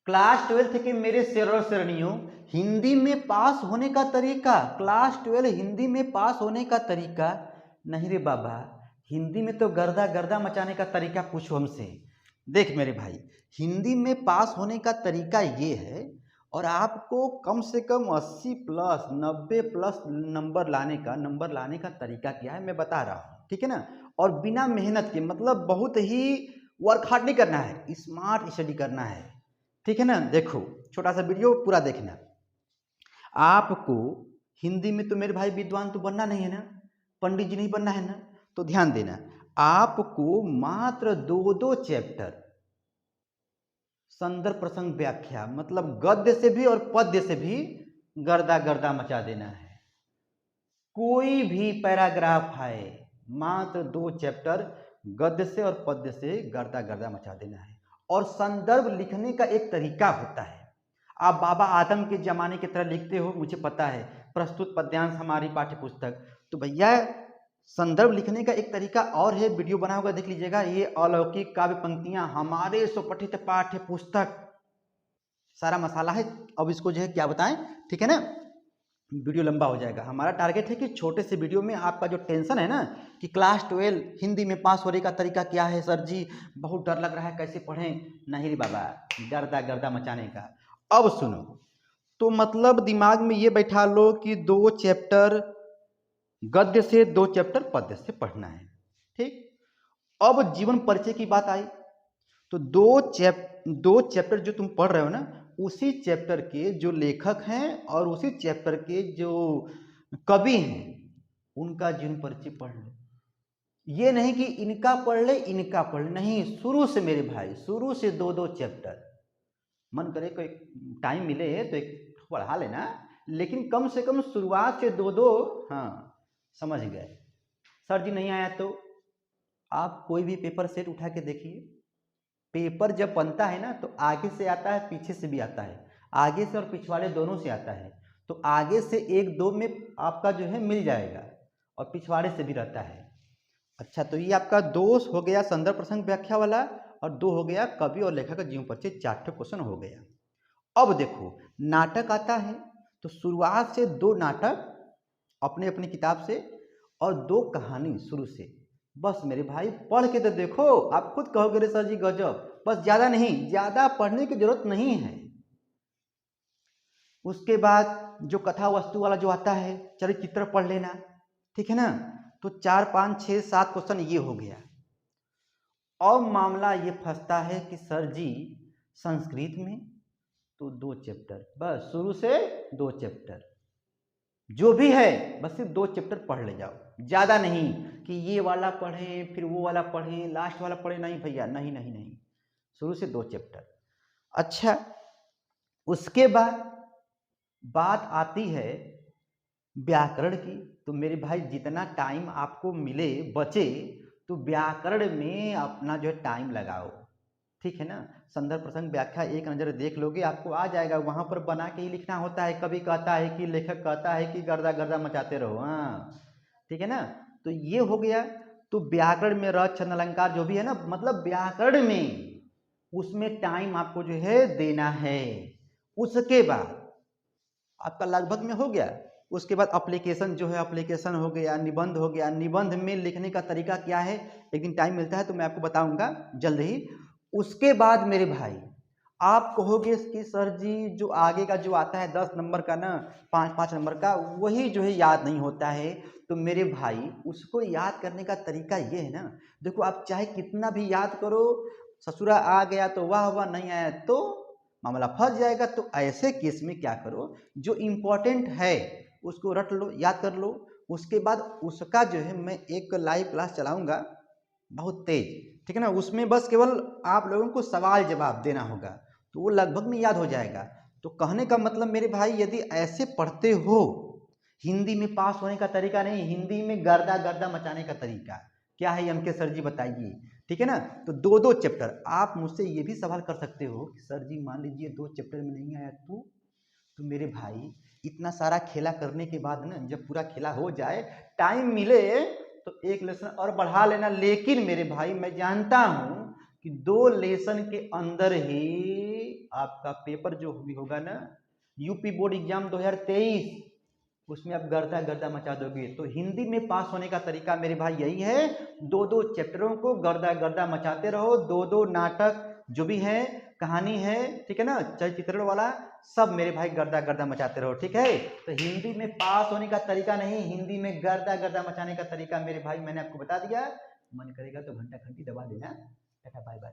Class 12 के मेरे शेर और शेरनियों, हिंदी में पास होने का तरीका, क्लास 12 हिंदी में पास होने का तरीका नहीं रे बाबा, हिंदी में तो गर्दा गर्दा मचाने का तरीका पूछो हमसे। देख मेरे भाई, हिंदी में पास होने का तरीका ये है, और आपको कम से कम 80 प्लस 90 प्लस नंबर लाने का तरीका क्या है मैं बता रहा हूँ, ठीक है ना। और बिना मेहनत के, मतलब बहुत ही वर्क हार्ड नहीं करना है, स्मार्ट स्टडी करना है, ठीक है ना। देखो छोटा सा वीडियो पूरा देखना। आपको हिंदी में तो मेरे भाई विद्वान तो बनना नहीं है ना, पंडित जी नहीं बनना है ना, तो ध्यान देना, आपको मात्र दो दो चैप्टर संदर्भ प्रसंग व्याख्या, मतलब गद्य से भी और पद्य से भी गर्दा गर्दा मचा देना है। कोई भी पैराग्राफ है, मात्र 2 चैप्टर गद्य से और पद्य से गर्दा गर्दा मचा देना है। और संदर्भ लिखने का एक तरीका होता है, आप बाबा आदम के जमाने की तरह लिखते हो, मुझे पता है, प्रस्तुत पद्यांश हमारी पाठ्य पुस्तक, तो भैया संदर्भ लिखने का एक तरीका और है, वीडियो बना होगा देख लीजिएगा, ये अलौकिक काव्य पंक्तियां हमारे सुपठित पाठ्य पुस्तक, सारा मसाला है। अब इसको जो है क्या बताएं, ठीक है ना, वीडियो लंबा हो जाएगा। हमारा टारगेट है कि छोटे से वीडियो में आपका जो टेंशन है ना कि क्लास 12 हिंदी में पास होने का तरीका क्या है सर जी, बहुत डर लग रहा है कैसे पढ़ें, नहीं रे बाबा, गर्दा गर्दा मचाने का। अब सुनो, तो मतलब दिमाग में ये बैठा लो कि 2 चैप्टर गद्य से 2 चैप्टर पद्य से पढ़ना है, ठीक। अब जीवन परिचय की बात आई, तो 2 चैप्टर जो तुम पढ़ रहे हो ना, उसी चैप्टर के जो लेखक हैं और उसी चैप्टर के जो कवि हैं उनका जीवन परिचय पढ़ लो। ये नहीं कि इनका पढ़ ले इनका पढ़ ले, नहीं, शुरू से मेरे भाई, शुरू से 2 चैप्टर, मन करे कोई टाइम मिले तो एक पढ़ा लेना, लेकिन कम से कम शुरुआत से 2, हाँ समझ गए। सर जी नहीं आया तो आप कोई भी पेपर सेट उठा के देखिए, पेपर जब बनता है ना तो आगे से आता है पीछे से भी आता है, आगे से और पिछवाड़े दोनों से आता है, तो आगे से 1-2 में आपका जो है मिल जाएगा और पिछवाड़े से भी रहता है। अच्छा, तो ये आपका 2 हो गया संदर्भ प्रसंग व्याख्या वाला, और 2 हो गया कवि और लेखक का जीवन परिचय, 4 क्वेश्चन हो गया। अब देखो नाटक आता है, तो शुरुआत से 2 नाटक अपने अपनी किताब से और 2 कहानी शुरू से, बस मेरे भाई पढ़ के तो देखो, आप खुद कहोगे रे सर जी गजब, बस ज्यादा नहीं, ज्यादा पढ़ने की जरूरत नहीं है। उसके बाद जो कथा वस्तु वाला जो आता है, चरित्र पढ़ लेना, ठीक है ना, तो 4, 5, 6, 7 क्वेश्चन ये हो गया। और मामला ये फंसता है कि सर जी संस्कृत में तो 2 चैप्टर, बस शुरू से 2 चैप्टर, जो भी है बस सिर्फ 2 चैप्टर पढ़ ले जाओ, ज्यादा नहीं कि ये वाला पढ़ें फिर वो वाला पढ़ें लास्ट वाला पढ़ें, नहीं भैया, नहीं नहीं नहीं, शुरू से 2 चैप्टर। अच्छा, उसके बाद बात आती है व्याकरण की, तो मेरे भाई जितना टाइम आपको मिले बचे, तो व्याकरण में अपना जो है टाइम लगाओ, ठीक है ना। संदर्भ प्रसंग व्याख्या एक नज़र देख लोगे आपको आ जाएगा, वहां पर बना के ही लिखना होता है, कभी कहता है कि लेखक कहता है कि गर्दा गर्दा मचाते रहो, हाँ ठीक है ना। तो ये हो गया, तो व्याकरण में रच छंद अलंकार जो भी है ना, मतलब व्याकरण में उसमें टाइम आपको जो है देना है। उसके बाद आपका लगभग में हो गया, उसके बाद एप्लीकेशन जो है, एप्लीकेशन हो गया, निबंध हो गया, निबंध में लिखने का तरीका क्या है, एक दिन टाइम मिलता है तो मैं आपको बताऊंगा जल्द ही। उसके बाद मेरे भाई आप कहोगे कि सर जी जो आगे का जो आता है 10 नंबर का ना, 5-5 नंबर का, वही जो है याद नहीं होता है, तो मेरे भाई उसको याद करने का तरीका ये है ना, देखो आप चाहे कितना भी याद करो, ससुरा आ गया तो वाह वाह, नहीं आया तो मामला फंस जाएगा। तो ऐसे केस में क्या करो, जो इम्पोर्टेंट है उसको रट लो, याद कर लो। उसके बाद उसका जो है मैं एक लाइव क्लास चलाऊंगा बहुत तेज, ठीक है ना, उसमें बस केवल आप लोगों को सवाल जवाब देना होगा, तो वो लगभग में याद हो जाएगा। तो कहने का मतलब मेरे भाई, यदि ऐसे पढ़ते हो, हिंदी में पास होने का तरीका नहीं, हिंदी में गर्दा गर्दा मचाने का तरीका क्या है एम के सर जी बताइए, ठीक है ना। तो 2 चैप्टर, आप मुझसे ये भी सवाल कर सकते हो कि सर जी मान लीजिए 2 चैप्टर में नहीं आया तो मेरे भाई इतना सारा खेला करने के बाद ना, जब पूरा खेला हो जाए, टाइम मिले तो 1 लेसन और बढ़ा लेना। लेकिन मेरे भाई मैं जानता हूं कि 2 लेसन के अंदर ही आपका पेपर जो भी होगा ना यूपी बोर्ड एग्जाम 2023, उसमें आप गर्दा गर्दा मचा दोगे। तो हिंदी में पास होने का तरीका मेरे भाई यही है, 2-2 चैप्टरों को गर्दा गर्दा मचाते रहो, 2-2 नाटक जो भी है, कहानी है, ठीक है ना, चलचित्र वाला, सब मेरे भाई गर्दा गर्दा मचाते रहो, ठीक है। तो हिंदी में पास होने का तरीका नहीं, हिंदी में गर्दा गर्दा मचाने का तरीका मेरे भाई मैंने आपको बता दिया। मन करेगा तो घंटा घंटी दबा देना। Tata bye bye.